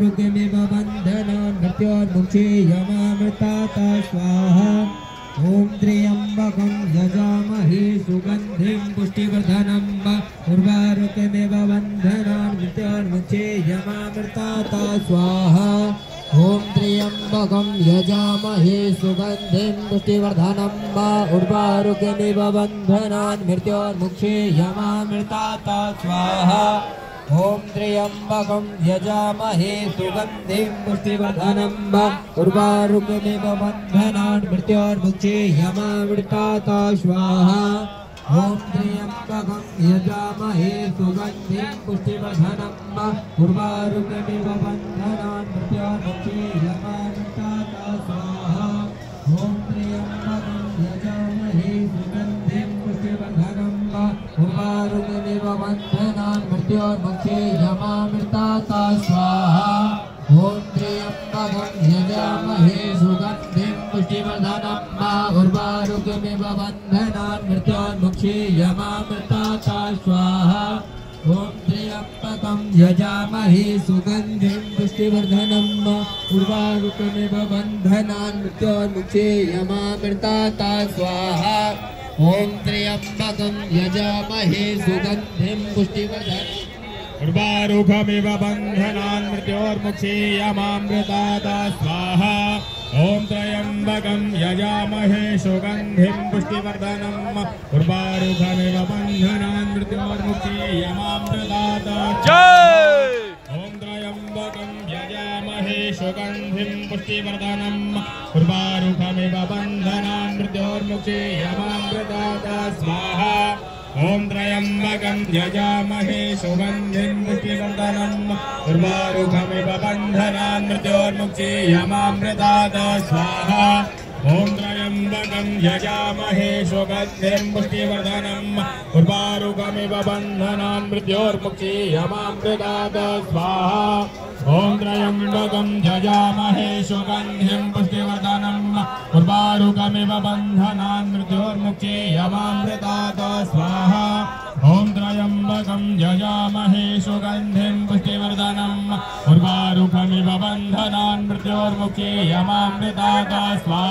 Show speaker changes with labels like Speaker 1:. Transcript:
Speaker 1: उर्वारुकमिव बन्धनान् मृत्योर्मुक्षीयमामृतात् स्वाहा। ॐ त्र्यम्बकं यजामहे सुगन्धिं पुष्टिवर्धनं उर्वारुकमिव बन्धनान् मृत्योर्मुक्षीयमामृतात् स्वाहा। ॐ त्र्यम्बकं यजामहे सुगन्धिं पुष्टिवर्धनं उर्वारुकमिव बन्धनान् मृत्योर्मुक्षीयमामृतात् स्वाहा। ॐ त्र्यम्बकं यजामहे सुगन्धिं पुष्टिवर्धनं उर्वारुकमिव बन्धनान् मृत्योर्मुक्षीयमामृतात् स्वाहा। ॐ त्र्यम्बकं यजामहे सुगन्धिं पुष्टिवर्धनं उर्वारुकमिव बन्धनान् मृत्योर्मुक्षीयमामृतात् स्वाहा। ॐ त्र्यम्बकं यजामहे सुगन्धिं पुष्टिवर्धनं उर्वारुकमिव बन्धनान् मृत्योर्मुक्षीयमामृतात् स्वाहा। ॐ त्र्यम्बकं यजामहे सुगन्धिं पुष्टिवर्धनं उर्वारुकमिव बन्धनान् मृत्योर्मुक्षीयमामृतात् स्वाहा। ॐ त्र्यम्बकं यजामहे सुगन्धिं पुष्टिवर्धनं उर्वारुकमिव बन्धनान् मृत्योर्मुक्षीयमामृतात् स्वाहा। ॐ त्र्यम्बकं यजामहे सुगन्धिं पुष्टिवर्धनं उर्वारुकमिव बन्धनान् मृत्योर्मुक्षीयमामृतात् स्वाहा। ॐ त्र्यम्बकं यजामहे सुगन्धिं पुष्टिवर्धनं उर्वारुकमिव बन्धनान् मृत्योर्मुक्षीयमामृतात् ॐ त्र्यम्बकं यजामहे सुगन्धिं पुष्टिवर्धनं उर्वारुकमिव बन्धनान् मृत्योर्मुक्षीयमामृतात् स्वाहा। ॐ त्र्यम्बकं यजामहे सुगन्धिं पुष्टिवर्धनं उर्वारुकमिव बन्धनान् मृत्योर्मुक्षीयमामृतात् स्वाहा। ॐ त्र्यम्बकं यजामहे सुगन्धिं पुष्टिवर्धनं उर्वारुकमिव बन्धनान् मृत्योर्मुक्षीयमामृतात् स्वाहा। ॐ त्र्यम्बकं यजामहे सुगन्धिं पुष्टिवर्धनं उर्वारुकमिव बन्धनान् मृत्योर्मुक्षीयमामृतात् स्वाहा। ॐ त्र्यम्बकं यजामहे सुगन्धिं पुष्टिवर्धनं उर्वारुकमिव बन्धनान् मृत्योर्मुक्षीयमामृतात् स्वाहा।